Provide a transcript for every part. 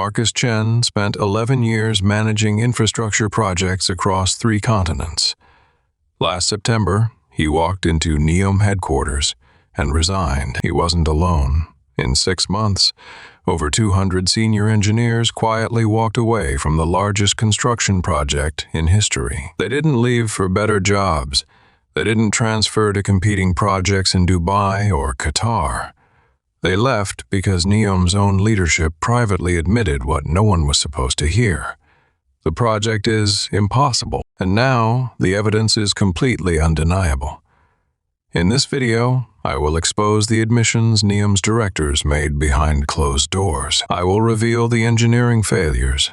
Marcus Chen spent 11 years managing infrastructure projects across 3 continents. Last September, he walked into NEOM headquarters and resigned. He wasn't alone. In 6 months, over 200 senior engineers quietly walked away from the largest construction project in history. They didn't leave for better jobs. They didn't transfer to competing projects in Dubai or Qatar. They left because NEOM's own leadership privately admitted what no one was supposed to hear. The project is impossible, and now the evidence is completely undeniable. In this video, I will expose the admissions NEOM's directors made behind closed doors. I will reveal the engineering failures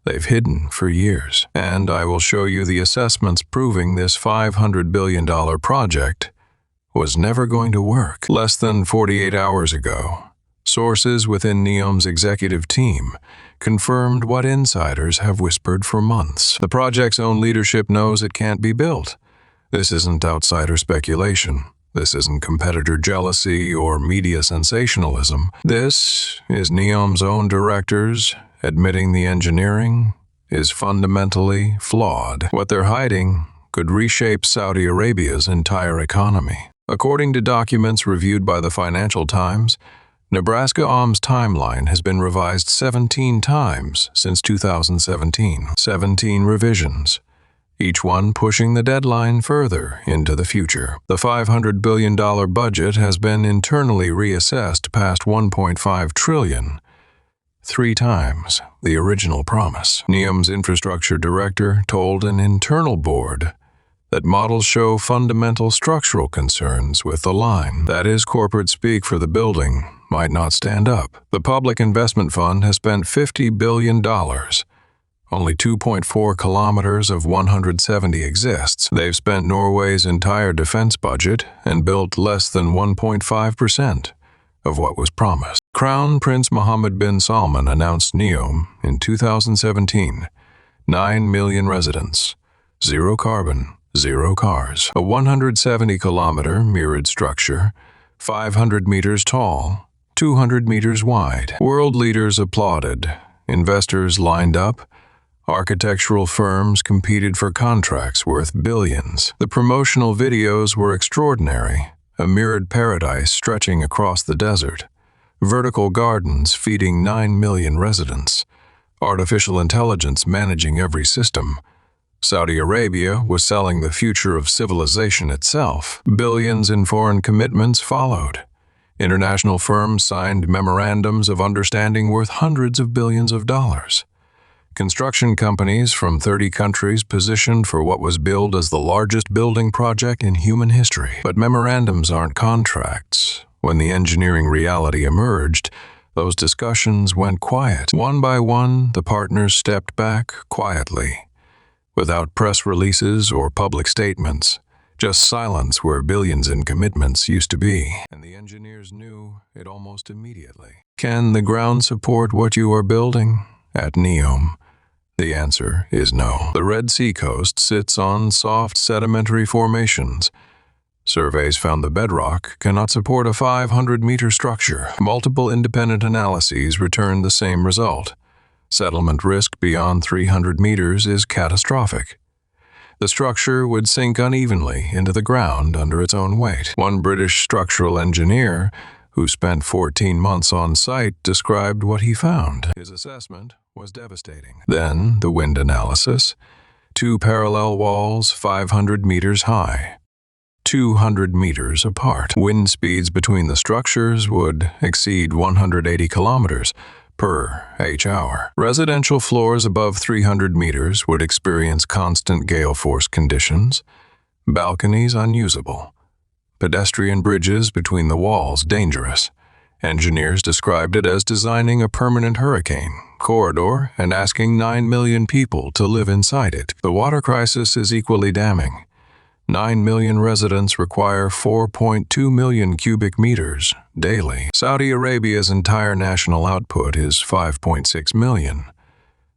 they've hidden for years, and I will show you the assessments proving this $500 billion project was never going to work. Less than 48 hours ago, sources within NEOM's executive team confirmed what insiders have whispered for months. The project's own leadership knows it can't be built. This isn't outsider speculation. This isn't competitor jealousy or media sensationalism. This is NEOM's own directors admitting the engineering is fundamentally flawed. What they're hiding could reshape Saudi Arabia's entire economy. According to documents reviewed by the Financial Times, Nebraska NEOM's timeline has been revised 17 times since 2017. 17 revisions, each one pushing the deadline further into the future. The $500 billion budget has been internally reassessed past $1.5 trillion, 3 times the original promise. NEOM's infrastructure director told an internal board that models show fundamental structural concerns with the line. That is corporate speak for the building might not stand up. The Public Investment Fund has spent $50 billion. Only 2.4 kilometers of 170 exists. They've spent Norway's entire defense budget and built less than 1.5% of what was promised. Crown Prince Mohammed bin Salman announced NEOM in 2017. 9 million residents, 0 carbon, 0 cars. A 170-kilometer mirrored structure, 500 meters tall, 200 meters wide. World leaders applauded. Investors lined up. Architectural firms competed for contracts worth billions. The promotional videos were extraordinary. A mirrored paradise stretching across the desert. Vertical gardens feeding 9 million residents. Artificial intelligence managing every system. Saudi Arabia was selling the future of civilization itself. Billions in foreign commitments followed. International firms signed memorandums of understanding worth hundreds of billions of dollars. Construction companies from 30 countries positioned for what was billed as the largest building project in human history. But memorandums aren't contracts. When the engineering reality emerged, those discussions went quiet. One by one, the partners stepped back quietly. Without press releases or public statements, just silence where billions in commitments used to be. And the engineers knew it almost immediately. Can the ground support what you are building? At NEOM, the answer is no. The Red Sea coast sits on soft sedimentary formations. Surveys found the bedrock cannot support a 500-meter structure. Multiple independent analyses returned the same result. Settlement risk beyond 300 meters is catastrophic. The structure would sink unevenly into the ground under its own weight. One British structural engineer, who spent 14 months on site, described what he found. His assessment was devastating. Then the wind analysis. 2 parallel walls 500 meters high, 200 meters apart. Wind speeds between the structures would exceed 180 kilometers per h-hour. Residential floors above 300 meters would experience constant gale force conditions, balconies unusable, pedestrian bridges between the walls dangerous. Engineers described it as designing a permanent hurricane corridor and asking 9 million people to live inside it. The water crisis is equally damning. 9 million residents require 4.2 million cubic meters daily. Saudi Arabia's entire national output is 5.6 million.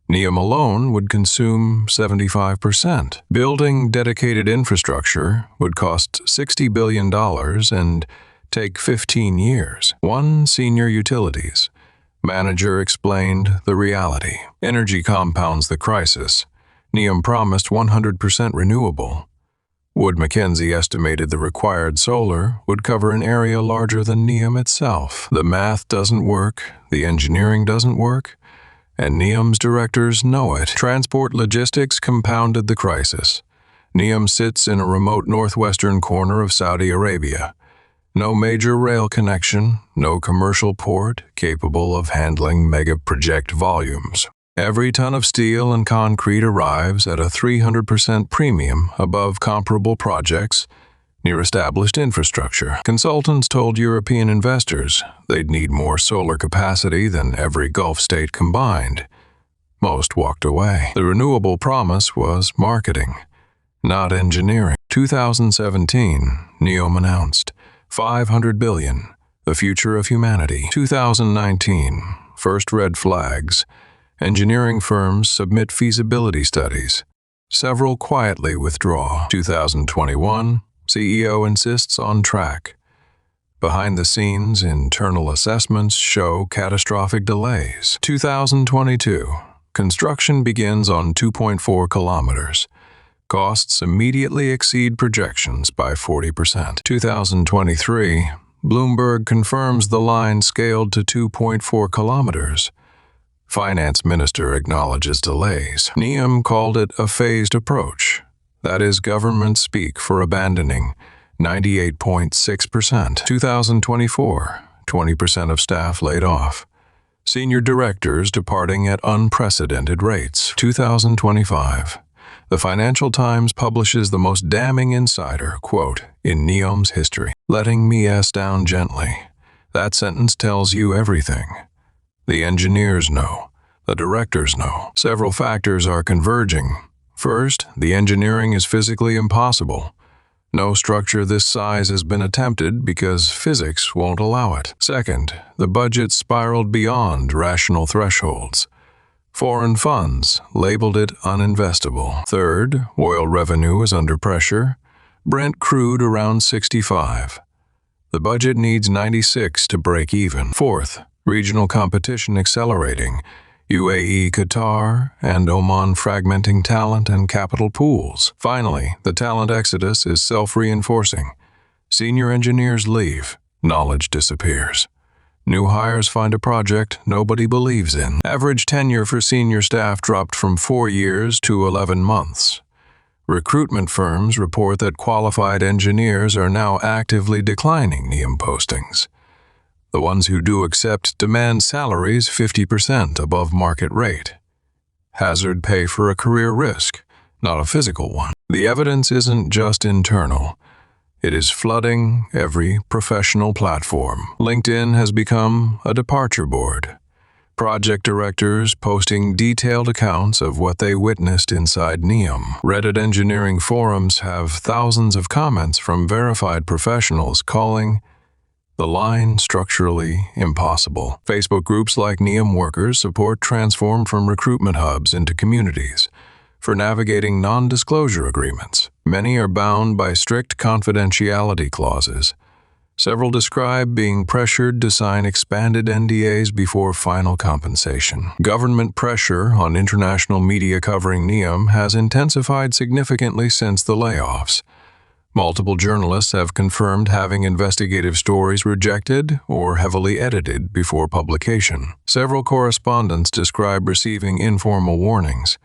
NEOM alone would consume 75%. Building dedicated infrastructure would cost $60 billion and take 15 years. One Senior Utilities, Manager explained the reality. Energy compounds the crisis. NEOM promised 100% renewable. Wood Mackenzie estimated the required solar would cover an area larger than NEOM itself. The math doesn't work, the engineering doesn't work, and NEOM's directors know it. Transport logistics compounded the crisis. NEOM sits in a remote northwestern corner of Saudi Arabia. No major rail connection, no commercial port capable of handling mega-project volumes. Every ton of steel and concrete arrives at a 300% premium above comparable projects near established infrastructure. Consultants told European investors they'd need more solar capacity than every Gulf state combined. Most walked away. The renewable promise was marketing, not engineering. 2017, NEOM announced $500 billion, the future of humanity. 2019, first red flags. Engineering firms submit feasibility studies. Several quietly withdraw. 2021, CEO insists on track. Behind the scenes, internal assessments show catastrophic delays. 2022, construction begins on 2.4 kilometers. Costs immediately exceed projections by 40%. 2023, Bloomberg confirms the line scaled to 2.4 kilometers. Finance minister acknowledges delays. NEOM called it a phased approach. That is government speak for abandoning 98.6%. 2024, 20% of staff laid off. Senior directors departing at unprecedented rates. 2025, the Financial Times publishes the most damning insider quote in NEOM's history. Letting me down gently. That sentence tells you everything. The engineers know. The directors know. Several factors are converging. First, the engineering is physically impossible. No structure this size has been attempted because physics won't allow it. Second, the budget spiraled beyond rational thresholds. Foreign funds labeled it uninvestable. Third, oil revenue is under pressure. Brent crude around 65. The budget needs 96 to break even. Fourth, regional competition accelerating. UAE, Qatar, and Oman fragmenting talent and capital pools. Finally, the talent exodus is self-reinforcing. Senior engineers leave, knowledge disappears. New hires find a project nobody believes in. Average tenure for senior staff dropped from 4 years to 11 months. Recruitment firms report that qualified engineers are now actively declining NEOM postings. The ones who do accept demand salaries 50% above market rate. Hazard pay for a career risk, not a physical one. The evidence isn't just internal. It is flooding every professional platform. LinkedIn has become a departure board. Project directors posting detailed accounts of what they witnessed inside NEOM. Reddit engineering forums have thousands of comments from verified professionals calling the line structurally impossible. Facebook groups like NEOM Workers support transform from recruitment hubs into communities for navigating non-disclosure agreements. Many are bound by strict confidentiality clauses. Several describe being pressured to sign expanded NDAs before final compensation. Government pressure on international media covering NEOM has intensified significantly since the layoffs. Multiple journalists have confirmed having investigative stories rejected or heavily edited before publication. Several correspondents describe receiving informal warnings.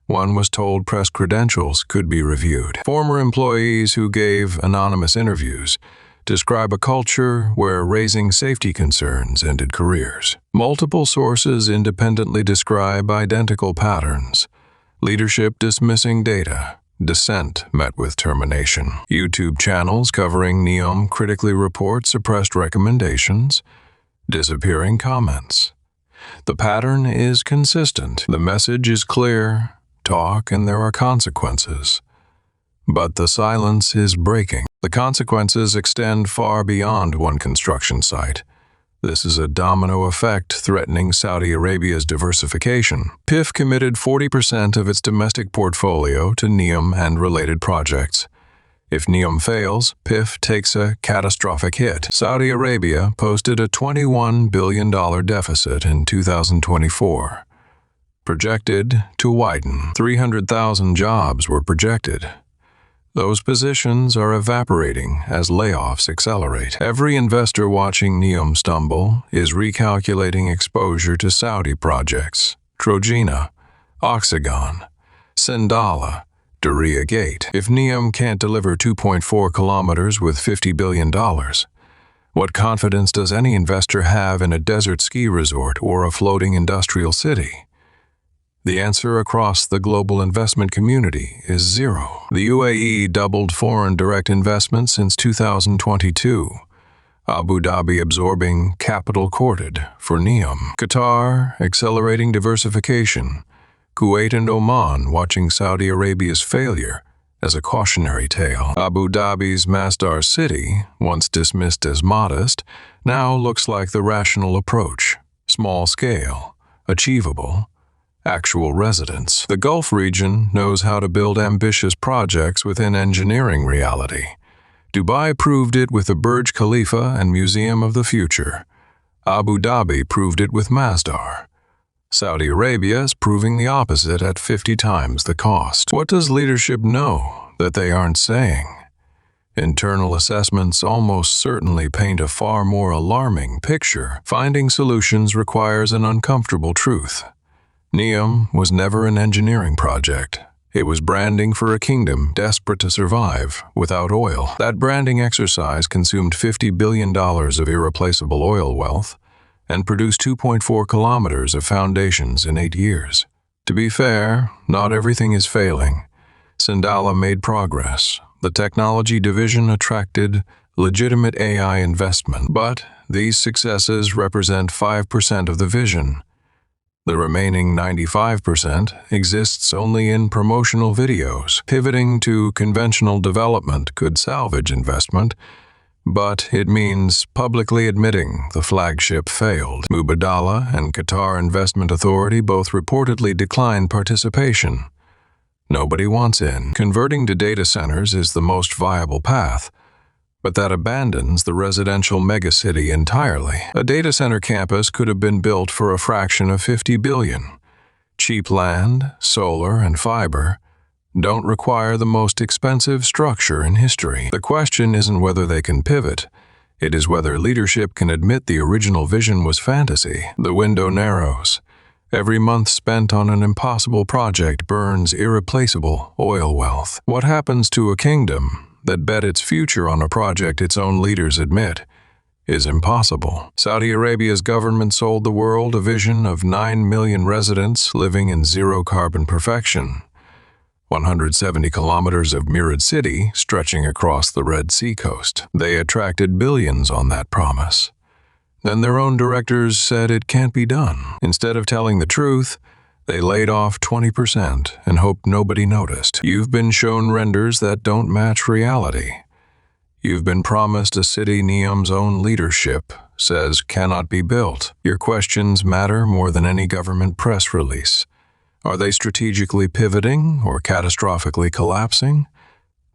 One was told press credentials could be reviewed. Former employees who gave anonymous interviews describe a culture where raising safety concerns ended careers. Multiple sources independently describe identical patterns. Leadership dismissing data. Dissent met with termination. YouTube channels covering NEOM critically report suppressed recommendations, disappearing comments. The pattern is consistent. The message is clear. Talk and there are consequences. But the silence is breaking. The consequences extend far beyond one construction site. This is a domino effect threatening Saudi Arabia's diversification. PIF committed 40% of its domestic portfolio to NEOM and related projects. If NEOM fails, PIF takes a catastrophic hit. Saudi Arabia posted a $21 billion deficit in 2024, projected to widen. 300,000 jobs were projected. Those positions are evaporating as layoffs accelerate. Every investor watching NEOM stumble is recalculating exposure to Saudi projects: Trojena, Oxagon, Sindalah, Diriyah Gate. If NEOM can't deliver 2.4 kilometers with $50 billion, what confidence does any investor have in a desert ski resort or a floating industrial city? The answer across the global investment community is zero. The UAE doubled foreign direct investment since 2022. Abu Dhabi absorbing capital courted for NEOM. Qatar accelerating diversification. Kuwait and Oman watching Saudi Arabia's failure as a cautionary tale. Abu Dhabi's Masdar City, once dismissed as modest, now looks like the rational approach. Small scale, achievable, actual residents. The Gulf region knows how to build ambitious projects within engineering reality. Dubai proved it with the Burj Khalifa and Museum of the Future. Abu Dhabi proved it with Masdar. Saudi Arabia is proving the opposite at 50 times the cost. What does leadership know that they aren't saying? Internal assessments almost certainly paint a far more alarming picture. Finding solutions requires an uncomfortable truth. NEOM was never an engineering project. It was branding for a kingdom desperate to survive without oil. That branding exercise consumed $50 billion of irreplaceable oil wealth and produced 2.4 kilometers of foundations in 8 years. To be fair, not everything is failing. Sindalah made progress. The technology division attracted legitimate AI investment, but these successes represent 5% of the vision. The remaining 95% exists only in promotional videos. Pivoting to conventional development could salvage investment, but it means publicly admitting the flagship failed. Mubadala and Qatar Investment Authority both reportedly declined participation. Nobody wants in. Converting to data centers is the most viable path, but that abandons the residential megacity entirely. A data center campus could have been built for a fraction of $50 billion. Cheap land, solar, and fiber don't require the most expensive structure in history. The question isn't whether they can pivot. It is whether leadership can admit the original vision was fantasy. The window narrows. Every month spent on an impossible project burns irreplaceable oil wealth. What happens to a kingdom that bet its future on a project its own leaders admit is impossible? Saudi Arabia's government sold the world a vision of 9 million residents living in zero-carbon perfection. 170 kilometers of mirrored city stretching across the Red Sea coast. They attracted billions on that promise. Then their own directors said it can't be done. Instead of telling the truth, they laid off 20% and hoped nobody noticed. You've been shown renders that don't match reality. You've been promised a city NEOM's own leadership says cannot be built. Your questions matter more than any government press release. Are they strategically pivoting or catastrophically collapsing?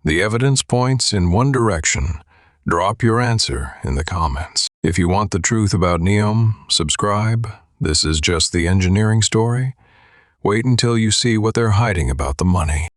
The evidence points in one direction. Drop your answer in the comments. If you want the truth about NEOM, subscribe. This is just the engineering story. Wait until you see what they're hiding about the money.